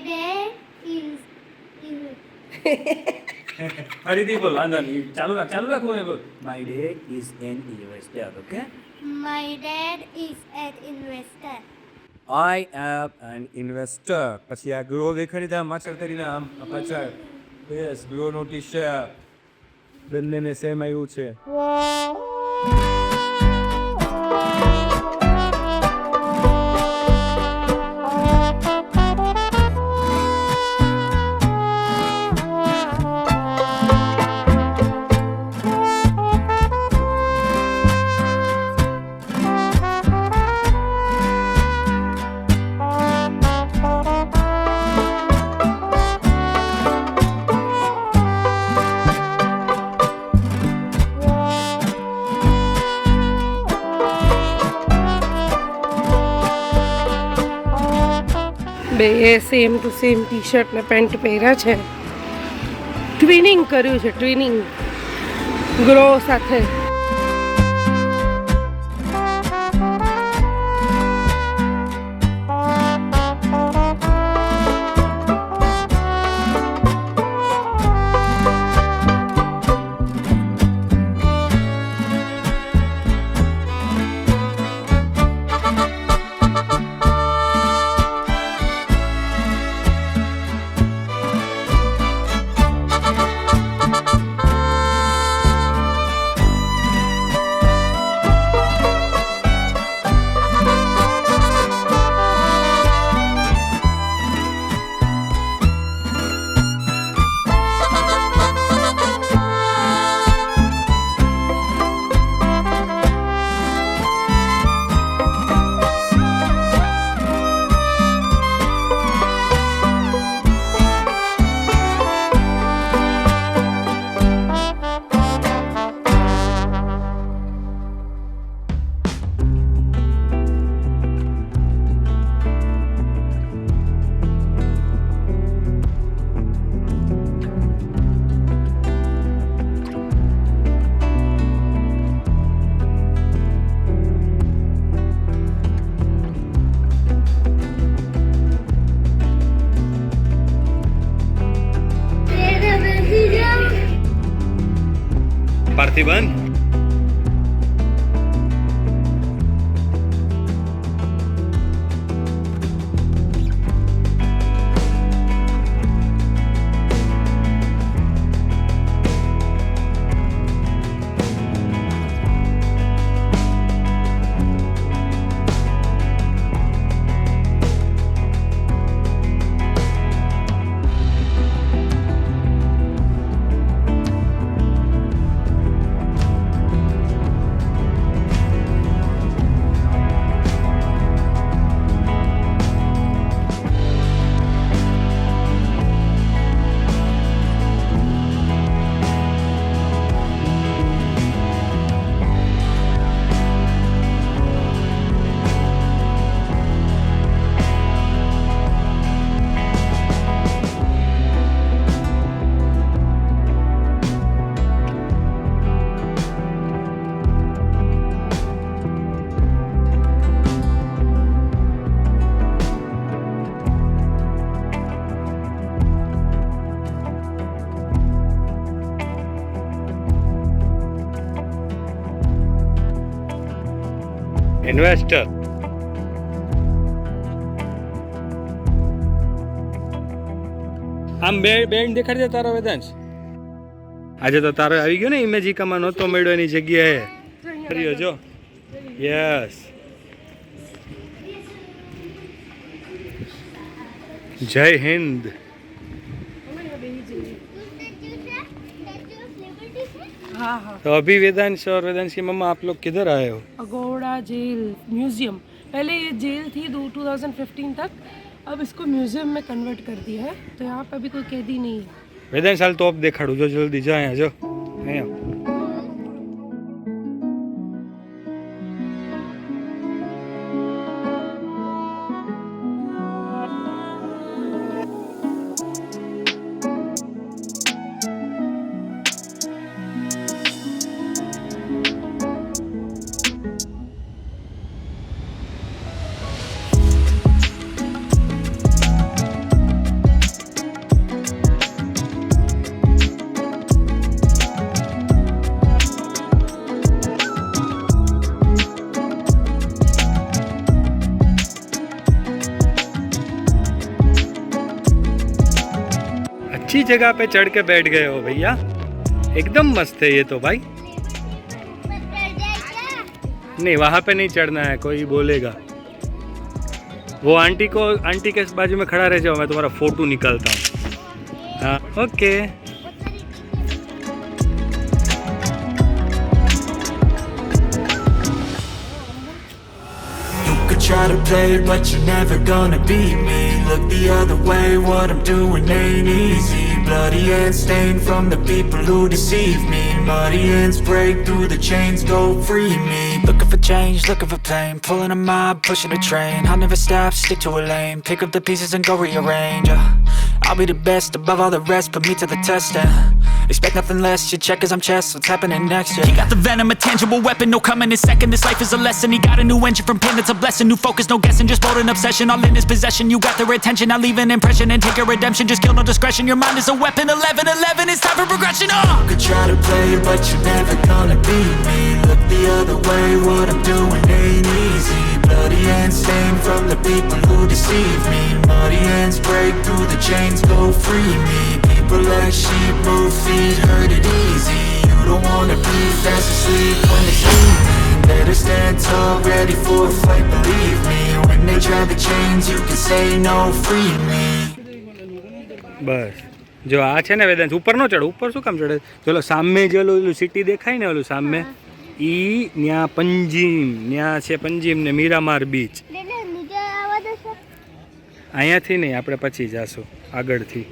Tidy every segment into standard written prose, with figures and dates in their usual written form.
dad is ફરીથી બોલ, વાંધો નહીં, ચાલુ રાખ હું બોલ. My dad is an investor, okay? my dad is an investor. I am an investor. પછી આ ગ્રો દેખાડી દે, આમ માછર કરીને આમ પાછળ. યસ, ગ્રો નો ટી-શર્ટ. બંનેને સેમ આવ્યું છે. બે same two same T shirt ને પેન્ટ પહેર્યા છે. ટ્વિનિંગ કર્યું છે, ટ્વિનિંગ ગ્રો સાથે. પાર્થિબન, ઇન્વેસ્ટર. આમ બેન્ડ દેખાડી દે તારો વેદાંશ. આજે તો તારો આવી ગયો ને ઇમેજિકામાં નહોતો મળ્યો એની જગ્યાએ. કર્યો જો. યસ. જય હિન્દ. हाँ हाँ. तो अभी वेदांश और वेदांश की मम्मा आप लोग किधर आए हो? Aguada jail museum. पहले ये जेल थी 2015 तक, अब इसको म्यूजियम में कन्वर्ट कर दिया है, तो यहाँ पे अभी कोई कैदी नहीं है. वेदांश हाल तो अब देखाड़ू जो जल्दी जा यहाँ जो અહીંયા. अच्छी जगह पे चढ़ के बैठ गए हो भैया, एकदम मस्त है ये तो भाई। नहीं वहाँ पे नहीं चढ़ना है, कोई बोलेगा। वो आंटी के बाजू में खड़ा रह जाओ, मैं तुम्हारा फोटो निकालता हूँ। हाँ okay. Try to play but you're never gonna beat me. Look the other way, what I'm doing ain't easy. Bloody hands stained from the people who deceive me. Muddy hands break through the chains, go free me. Looking for change, looking for pain. Pulling a mob, pushing a train. I'll never stop, stick to a lane. Pick up the pieces and go rearrange. I'll be the best above all the rest, put me to the test and expect nothing less, your checkers I'm chess, what's happening next, yeah. He got the venom, a tangible weapon, no coming in second. This life is a lesson, he got a new engine from pain, it's a blessing. New focus, no guessing, just bold and obsession. All in his possession, you got their attention. I'll leave an impression and take a redemption. Just kill, no discretion, your mind is a weapon. 11-11, it's time for progression, You could try to play, but you're never gonna beat me. Look the other way, what I'm doing ain't easy. Bloody hands stained from the people who deceive me. Muddy hands break through the chains, go free me. People like sheep move feet, hurt it easy. You don't wanna be fast asleep when it's evening. Better stand tall, ready for a fight, believe me. When they try the chains, you can say no, free me. બસ જો આ છે ને વેદાંત, ઉપર નો ચડ, ઉપર શું કામ ચડે? ચલો સામે જે ઓલું સિટી દેખાય ને, ઓલું સામે ઈ ન્યા પંજીમ, ન્યા છે પંજીમ ને મીરામાર બીચ. અહીંયાથી નહીં, આપણે પછી જાશું આગળથી.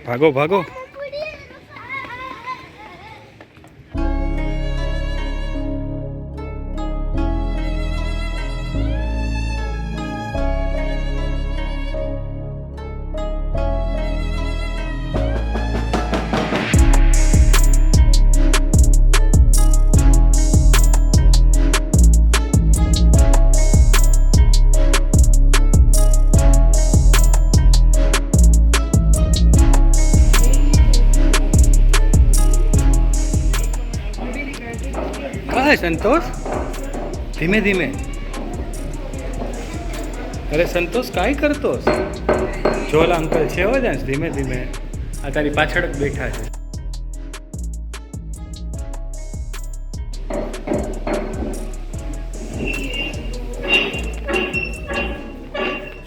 ભાગો ભાગો. संतोष धीमे धीमे. अरे संतोष काय करतोस? જોલા અંકલ છે હો જાન, ધીમે ધીમે. આ તારી પાછળ જ બેઠા છે.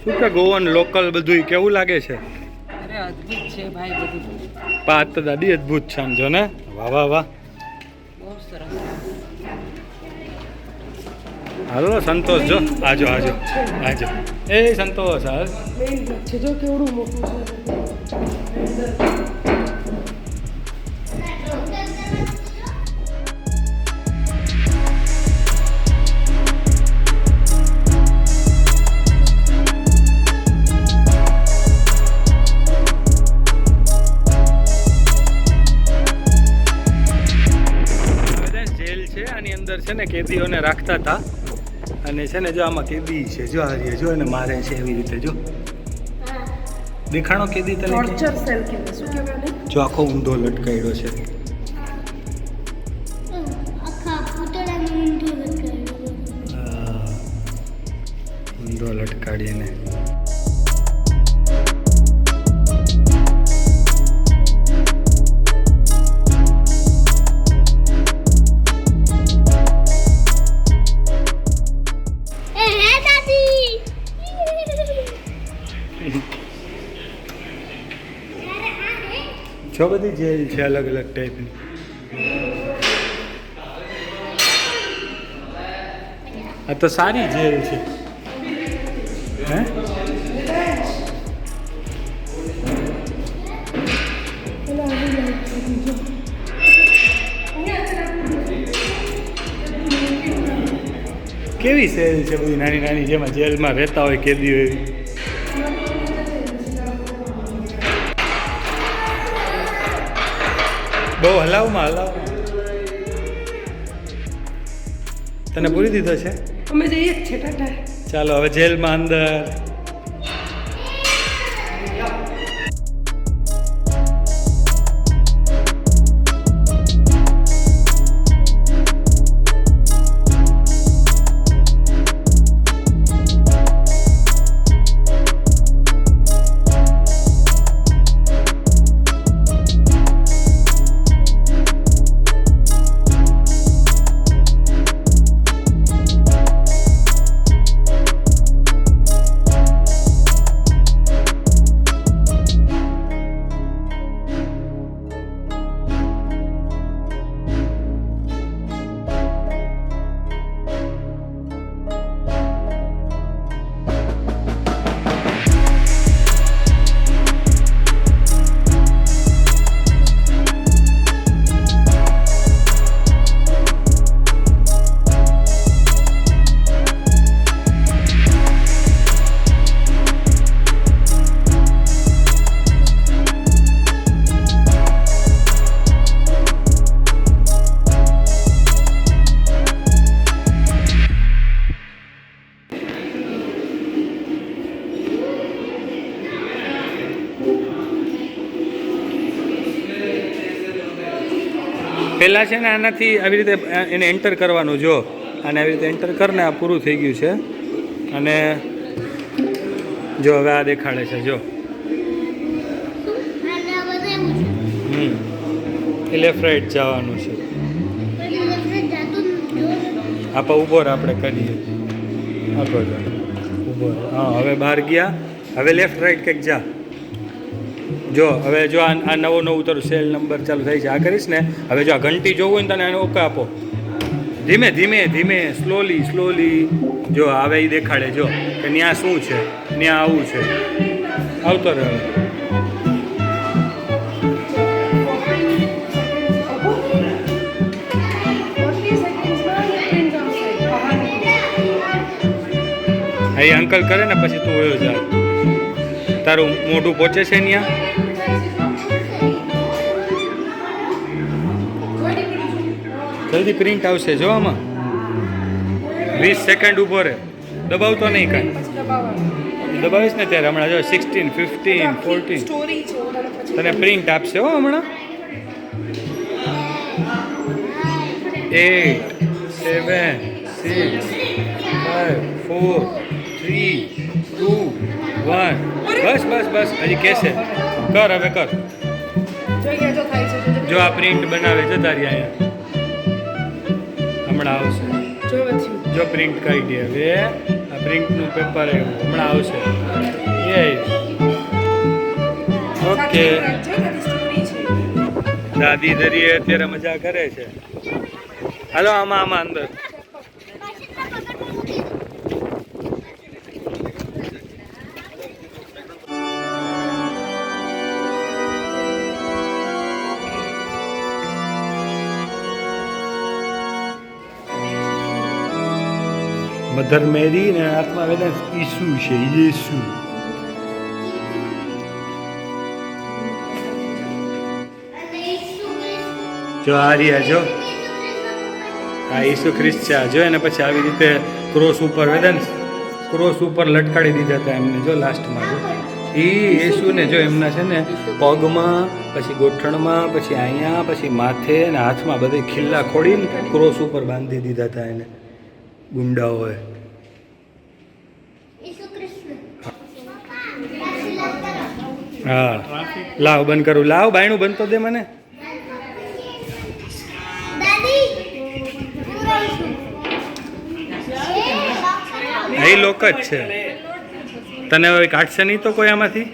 શું કે ગોવન લોકલ બધું કેવું લાગે છે? અરે અદ્ભુત છે ભાઈ બધું. પાત તો દાદી અદ્ભુત છે આમ જો ને. વાહ વાહ વાહ. બહુ સરસ. હાલો સંતોષ જો, આજો આજો આજો. એ સંતોષ હાલ. છે જો કેવડું મોટું છે. જેલ છે, આની અંદર છે ને કેદીઓને રાખતા હતા. અને છે ને જો આમાં કેદી છે, જો આ જો એને મારે છે એવી રીતે. જો દેખાણો કેદી તને? ટોર્ચર સેલ કહેવાય. શું કહેવાય? જો આખો ઊંધો લટકાયડો છે. ઊંધો લટકાડીને. જો બધી જેલ છે અલગ અલગ ટાઈપની. આ તો સારી જેલ છે. હે કેવી સેલ છે બધી નાની નાની, જેમાં જેલમાં રહેતા હોય કેદીઓ એવી. બહુ હલાવમાં હલાવમાં. તને પૂરી દીધો છે? અમે જઈએ જ છે. ટાટા. ચાલો હવે જેલમાં અંદર. પહેલાં છે ને આનાથી આવી રીતે એને એન્ટર કરવાનું જો અને આવી રીતે એન્ટર કરીને આ પૂરું થઈ ગયું છે અને જો હવે આ દેખાડે છે જો એ લેફ્ટ રાઈટ જવાનું છે આપા ઊભો રહે આપણે કરીએ આપો ઊભો રહે હા હવે બહાર ગયા હવે લેફ્ટ રાઈટ કંઈક જા જો હવે જો આ નવું તારું સેલ નંબર ચાલુ થાય છે આ કરીશ ને હવે જો આ ઘંટી જોવું હોય ને તને એને ઓકે આપો ધીમે ધીમે ધીમે સ્લોલી જો હવે એ દેખાડે જો કે ત્યાં શું છે ત્યાં આવું છે આવતો રહે એ અંકલ કરે ને પછી તું વયો જા તારું મોઢું પહોંચે છે ત્યાં જલ્દી પ્રિન્ટ આવશે જો આમાં 20 સેકન્ડ ઊભો રહે દબાવતો નહીં કાંઈ દબાવીશ ને ત્યારે હમણાં જો 16 15 14 તને પ્રિન્ટ આપશે હો હમણાં 8 7 6 5 4 3 2 1 બસ હજી કહેશે કર હવે કર જો આ પ્રિન્ટ બનાવે જતા રહ્યા અહીંયા હમણાં આવશે જો પ્રિન્ટ કાઢી હવે આ પ્રિન્ટનું પેપર હમણાં આવશે ઓકે દાદી દરીએ અત્યારે મજા કરે છે હાલો આમાં અંદર મધર મેરી ને આત્મા વેદાંત ઈસુ છે યેસુ જો આ રહ્યા જો આ ઈસુ ખ્રિસ્ત છે જો એને પછી આવી રીતે ક્રોસ ઉપર વેદાંત ક્રોસ ઉપર લટકાડી દીધા હતા એમને જો લાસ્ટમાં જો એ યેસુને જો એમના છે ને પગમાં પછી ગોઠણમાં પછી અહીંયા પછી માથે અને હાથમાં બધે ખિલ્લા ખોડીને ક્રોસ ઉપર બાંધી દીધા હતા એને ગુંડાઓએ હા લાવ બંધ કરું લાવ બાયણું બંધ તો દે મને એ લોક જ છે તને હવે કાઢશે નહીં તો કોઈ આમાંથી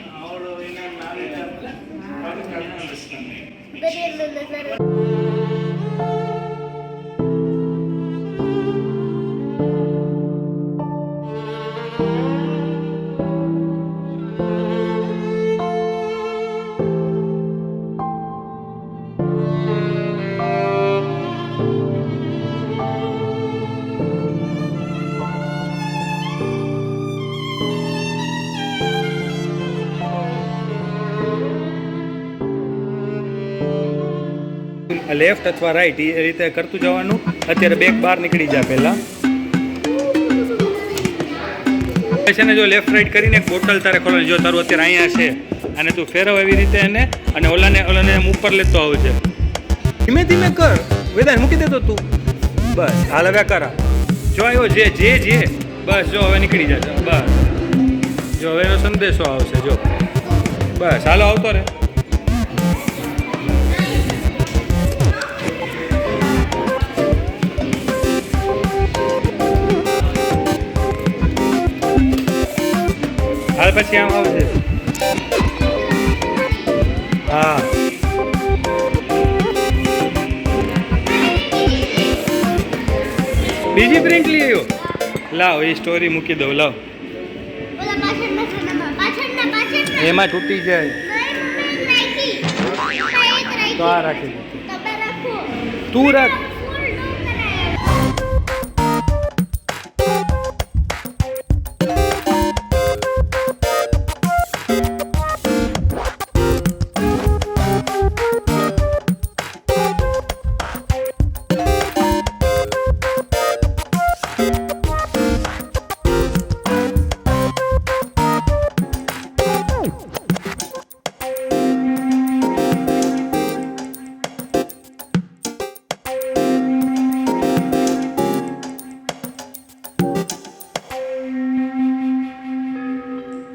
લેફ્ટ અથવા રાઈટ એ રીતે કરતું જવાનું અત્યારે બેગ બહાર નીકળી જાય પહેલાં છે ને જો લેફ્ટ રાઈટ કરીને એક બોટલ તારે ખોલવાની જો તારું અત્યારે અહીંયા છે અને તું ફેરવ એવી રીતે એને અને ઓલાને એમ ઉપર લેતો આવશે ધીમે ધીમે કર વેદાંત મૂકી દેતો તું બસ હાલ હવે કરા જો આવ્યો જે બસ જો હવે નીકળી જશે બસ જો હવે એનો સંદેશો આવશે જો બસ હાલો આવતો રે હાલ પછી આમ આવશે હા બીજી પ્રિન્ટ લઈ આવ્યો લાવ એ સ્ટોરી મૂકી દઉં લાવ એમાં તૂટી જાય તો આ રાખી તું રાખ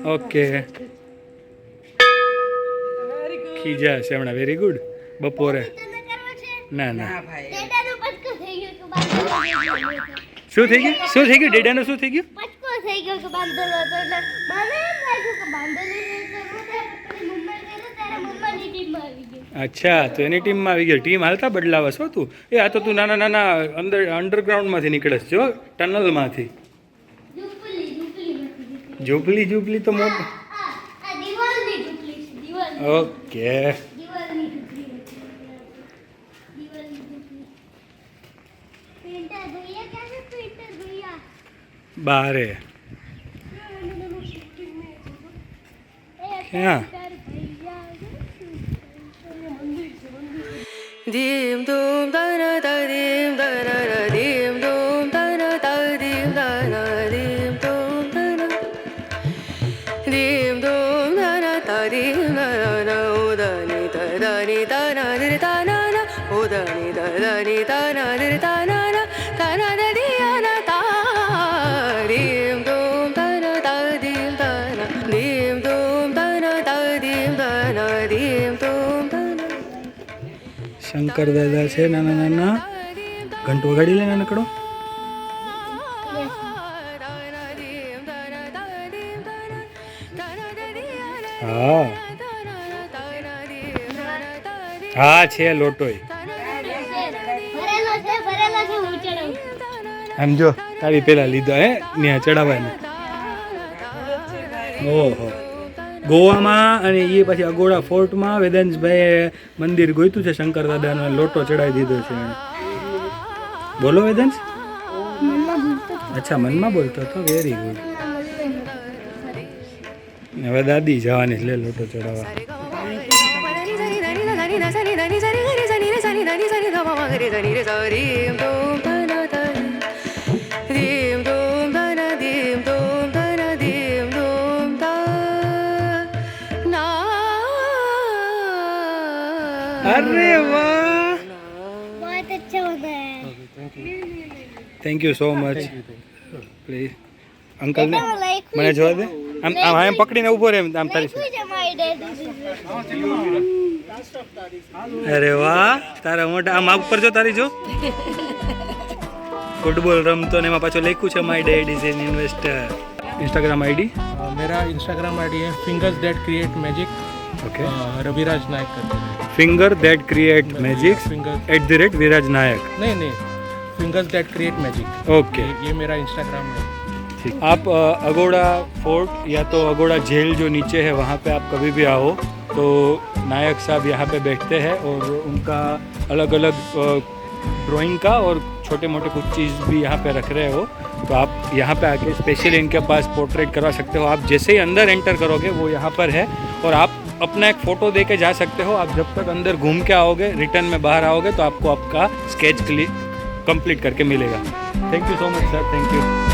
ઓકે ખીજા છે હમણાં વેરી ગુડ બપોરે તને કરવો છે ના ના ડેડાનું પચકો થઈ ગયું કે બાંધેલો શું થઈ ગયું ડેડાનું શું થઈ ગયું પચકો થઈ ગયો કે બાંધેલો હતો એટલે મને એમ લાગ્યું કે બાંધેલી કરવું છે પછી મુંબઈ ગયો ત્યારે મુંબઈની ટીમમાં આવી ગઈ અચ્છા તો એની ટીમમાં આવી ગયો ટીમ હાલતા બદલાવા છો તું એ આ તો તું નાના નાના અંડરગ્રાઉન્ડમાંથી નીકળે છે જો ટનલમાંથી ઝૂંપલી તો મોટ આ દિવાલની ઝૂંપડી છે દિવાલ ઓકે દિવાલની ઝૂંપડી દિવાલની ઝૂંપડી પેન્ટર ભૈયા ક્યાં છે પેન્ટર ભૈયા બારે ક્યાં Dim dum da na da dim da na na dim dum da na da dim da na dim dum da na dim dum da na da dim da na na o da ni da na di da na na o da ni da na di da na na da na da di na da dim dum da na da dim da na dim dum da na da dim da na dim dum da na Shankar દાદા છે નાના નાના ઘંટ વગાડી લે નાનકડો હા હા છે લોટોય ભરેલો છે હું ચડાવું આમ જો તારી પેલા લીધો હે ત્યાં ચડાવવાનું ઓહો ગોવામાં અને એ પછી અગોડા ફોર્ટમાં વેદાંશભાઈએ મંદિર ગોઈતું છે શંકર દાદાનો લોટો ચડાવી દીધો છે એણે બોલો વેદાંશ અચ્છા મનમાં બોલતો હતો વેરી ગુડ હવે દાદી જવાની લે લોટો ચડાવવા અરે વાહ बहुत अच्छा होता है thank you so much please uncle ને like મને જોવા દે આમ આમ આમ પકડીને ઊભો રહે આમ તારી who is my dad અરે વાહ તારા મોટા આમ આ ઉપર જો તારી જો ફૂટબોલ રમતો ને એમાં પાછો લખ્યું છે my dad is an investor Instagram ID मेरा इंस्टाग्राम आईडी है fingers that create magic okay Raviraj Nayak करते हैं फिंगर दैट क्रिएट मैजिक @विराज नायक नहीं fingers that create magic okay ये मेरा इंस्टाग्राम है ठीक आप अगोड़ा फोर्ट या तो अगोड़ा जेल जो नीचे है वहाँ पे आप कभी भी आओ तो नायक साहब यहाँ पे बैठते हैं और उनका अलग अलग ड्राइंग का और छोटे मोटे कुछ चीज़ भी यहाँ पे रख रहे हो तो आप यहाँ पे आके स्पेशली इनके पास पोर्ट्रेट करवा सकते हो आप जैसे ही अंदर एंटर करोगे वो यहाँ पर है और आप अपना एक फ़ोटो दे के जा सकते हो आप जब तक अंदर घूम के आओगे रिटर्न में बाहर आओगे तो आपको आपका स्केच कंप्लीट करके मिलेगा thank you so much sir thank you